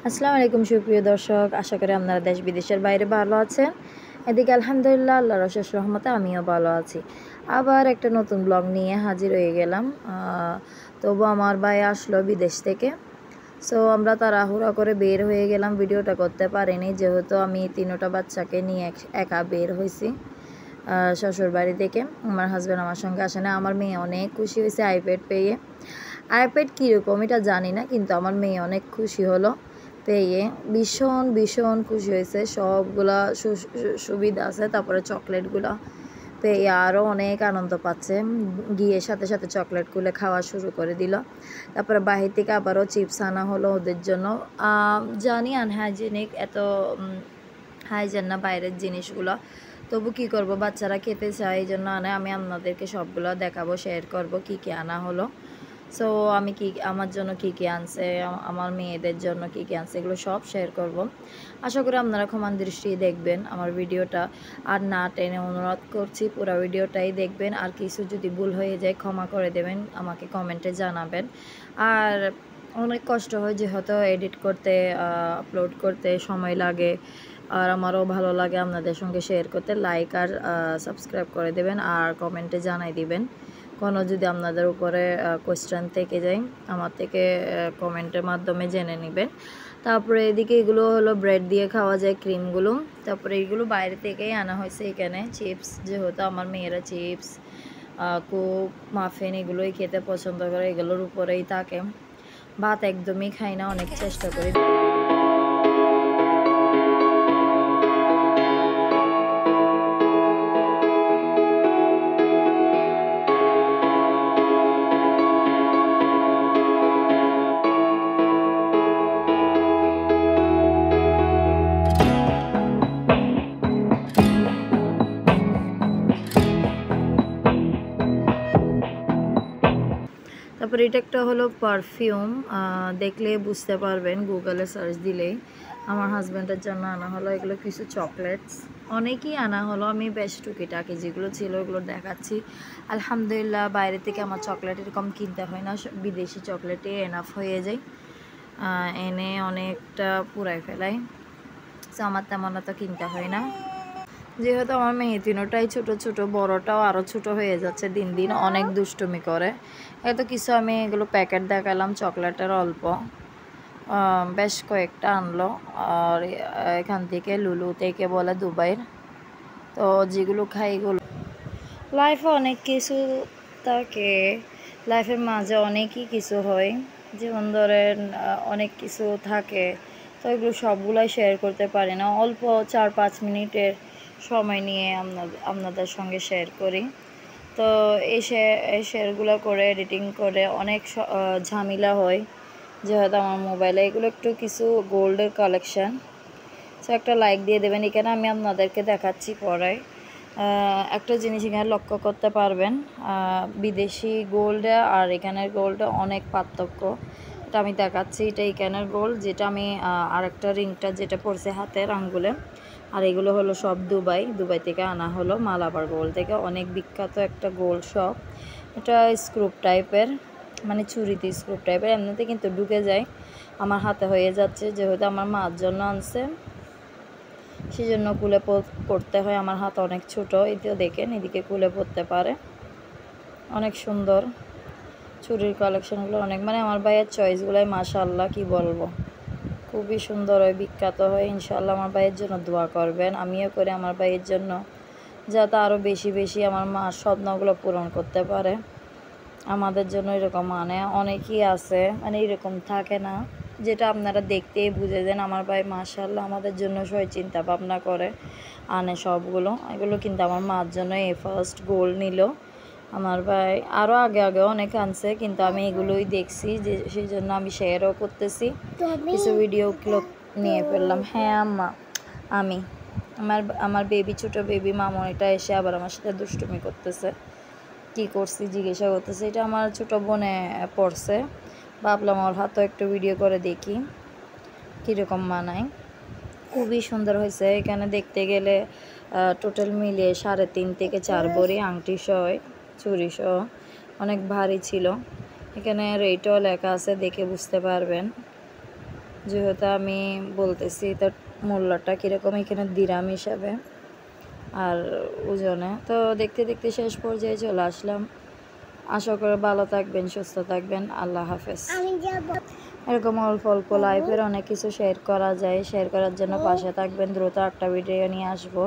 আসসালামু আলাইকুম সুপ্রিয় দর্শক, আশা করি আপনারা দেশ বিদেশের বাইরে ভালো আছেন। এদিকে আলহামদুলিল্লাহ আল্লাহর অশেষ রহমতে আমিও ভালো আছি। আবার একটা নতুন ব্লগ নিয়ে হাজির হয়ে গেলাম। তবু আমার ভাই আসলো বিদেশ থেকে। সো আমরা তাড়াহুড়া করে বের হয়ে গেলাম, ভিডিওটা করতে পারিনি যেহেতু আমি তিনোটা বাচ্চাকে নিয়ে একা বের হয়েছি শ্বশুর বাড়ি থেকে। আমার হাজব্যান্ড আমার সঙ্গে আসে না। আমার মেয়ে অনেক খুশি হয়েছে আইপ্যাড পেয়ে। আইপ্যাড কীরকম এটা জানি না, কিন্তু আমার মেয়ে অনেক খুশি হলো পেয়ে। ভীষণ ভীষণ খুশি হয়েছে। সবগুলা সুবিধা আছে, তারপরে চকলেটগুলো পেয়ে আরও অনেক আনন্দ পাচ্ছে। গিয়ে সাথে সাথে চকলেটগুলো খাওয়া শুরু করে দিল। তারপরে বাহির থেকে আবারও চিপস আনা হলো ওদের জন্য। জানি আনহাইজেনিক, এত হাইজেন না বাইরের জিনিসগুলো, তবু কি করব, বাচ্চারা খেতে চায় এই জন্য আনে। আমি আপনাদেরকে সবগুলো দেখাবো, শেয়ার করব কি কি আনা হলো। সো আমি আমার জন্য কি কি আনছে, আমার মেয়েদের জন্য কি কি আনছে, এগুলো সব শেয়ার করব। আশা করি আপনারা ক্ষমান দৃষ্টি দেখবেন আমার ভিডিওটা, আর না টেনে অনুরোধ করছি পুরো ভিডিওটাই দেখবেন। আর কিছু যদি ভুল হয়ে যায় ক্ষমা করে দেবেন, আমাকে কমেন্টে জানাবেন। আর অনেক কষ্ট হয় যেহেতু এডিট করতে, আপলোড করতে সময় লাগে, আর আমারও ভালো লাগে আপনাদের সঙ্গে শেয়ার করতে। লাইক আর সাবস্ক্রাইব করে দেবেন, আর কমেন্টে জানাই দিবেন কোনো যদি আপনাদের উপরে কোয়েশ্চেন থেকে যায়, আমার থেকে কমেন্টের মাধ্যমে জেনে নেবেন। তারপরে এদিকে এগুলো হলো ব্রেড দিয়ে খাওয়া যায় ক্রিমগুলো। তারপরে এগুলো বাইরে থেকেই আনা হয়েছে। এখানে চিপস, যেহেতু আমার মেয়েরা চিপস, কোক, মাফিন এগুলোই খেতে পছন্দ করে, এগুলোর উপরেই থাকে। ভাত একদমই খাই না, অনেক চেষ্টা করি। তারপরে এটা একটা হলো পারফিউম, দেখলে বুঝতে পারবেন, গুগলে সার্চ দিলেই। আমার হাজব্যান্ডের জন্য আনা হলো এগুলো কিছু চকলেটস, অনেকই আনা হলো। আমি বেশ টুকিটাকি যেগুলো ছিল ওগুলো দেখাচ্ছি। আলহামদুলিল্লাহ বাইরে থেকে আমার চকলেট এরকম কিনতে হয় না, বিদেশি চকলেটে এনাফ হয়ে যায়। এনে অনেকটা পুরাই ফেলাই, সো আমার তেমন তো কিনতে হয় না। যেহেতু আমার মেয়ে তিনোটাই ছোট ছোট, বড়টাও আরও ছোট হয়ে যাচ্ছে দিন দিন, অনেক দুষ্টুমি করে। এত কিছু আমি এগুলো প্যাকেট দেখালাম চকলেটের অল্প, বেশ কয়েকটা আনলো। আর এখান থেকে লুলু থেকে বলে দুবাইয়ের, তো যেগুলো খাই এগুলো। লাইফে অনেক কিছু থাকে, লাইফের মাঝে অনেকই কিছু হয়, যেমন ধরেন অনেক কিছু থাকে, তো এগুলো সবগুলাই শেয়ার করতে পারি না। অল্প 4-5 মিনিটের সময় নিয়ে আপনাদের সঙ্গে শেয়ার করি। তো এই শেয়ারগুলো করে এডিটিং করে অনেক ঝামেলা হয়, যেহেতু আমার মোবাইলে এগুলো একটু কিছু গোল্ডের কালেকশান। সো একটা লাইক দিয়ে দেবেন। এখানে আমি আপনাদেরকে দেখাচ্ছি পরে একটা জিনিস এখানে লক্ষ্য করতে পারবেন, বিদেশি গোল্ডে আর এখানের গোল্ডে অনেক পার্থক্য। এটা আমি দেখাচ্ছি, এটা এখানের গোল্ড, যেটা আমি আরেকটা রিংটা যেটা পড়ছে হাতের আঙ্গুলে। আর এগুলো হলো সব দুবাই থেকে আনা হলো, মালাবার গোল্ড থেকে, অনেক বিখ্যাত একটা গোল্ড শপ। এটা স্ক্রুপ টাইপের, মানে চুরিতে স্ক্রুপ টাইপের, এমনিতে কিন্তু ঢুকে যায়। আমার হাতে হয়ে যাচ্ছে, যেহেতু আমার মার জন্য আনছে সেই জন্য কুলে পড়তে হয়। আমার হাত অনেক ছোট, এতেও দেখেন এদিকে কুলে পড়তে পারে। অনেক সুন্দর চুরির কালেকশনগুলো, অনেক, মানে আমার ভাইয়ের চয়েসগুলোই মাশাআল্লাহ, কি বলবো, খুবই সুন্দর হয়, বিখ্যাত হয়। ইনশাআল্লাহ আমার ভাইয়ের জন্য দোয়া করবেন, আমিও করি আমার ভাইয়ের জন্য, যাতে আরও বেশি বেশি আমার মার স্বপ্নগুলো পূরণ করতে পারে। আমাদের জন্য এরকম অনেকই আছে, মানে এরকম থাকে না, যেটা আপনারা দেখতেই বুঝে যান। আমার ভাই মাশাআল্লাহ আমাদের জন্য সবাই চিন্তা ভাবনা করে আনে সবগুলো। এগুলো কিন্তু আমার মার জন্য ফার্স্ট গোল্ড নিল। আমার ভাই আরও আগে অনেক আনছে, কিন্তু আমি এগুলোই দেখছি, যে সেই জন্য আমি শেয়ারও করতেছি, কিছু ভিডিও ক্লিপ নিয়ে ফেললাম। হ্যাঁ আম্মা, আমি আমার বেবি, ছোটো বেবি মামনিটা এসে আবার আমার সাথে দুষ্টুমি করতেছে, কি করছি জিজ্ঞাসা করতেছে। এটা আমার ছোটো বোনে পড়ছে, ভাবলাম ওর হাতও একটু ভিডিও করে দেখি কীরকম মানায়। খুবই সুন্দর হয়েছে। এখানে দেখতে গেলে টোটাল মিলিয়ে 3.5 থেকে 4 ভরি আংটি সহ, চুড়ি সহ, অনেক ভারী ছিল। এখানে রেটও লেখা আছে, দেখে বুঝতে পারবেন। যেহেতু আমি বলতেছি তো মূল্যটা কীরকম এখানে দিরাম হিসাবে আর ওজনে। তো দেখতে দেখতে শেষ পর্যায়ে চলে আসলাম। আশা করি ভালো থাকবেন, সুস্থ থাকবেন। আল্লাহ হাফেজ। এরকম অল্প অল্প লাইফের অনেক কিছু শেয়ার করা যায়, শেয়ার করার জন্য পাশে থাকবেন। দ্রুত একটা ভিডিও নিয়ে আসবো।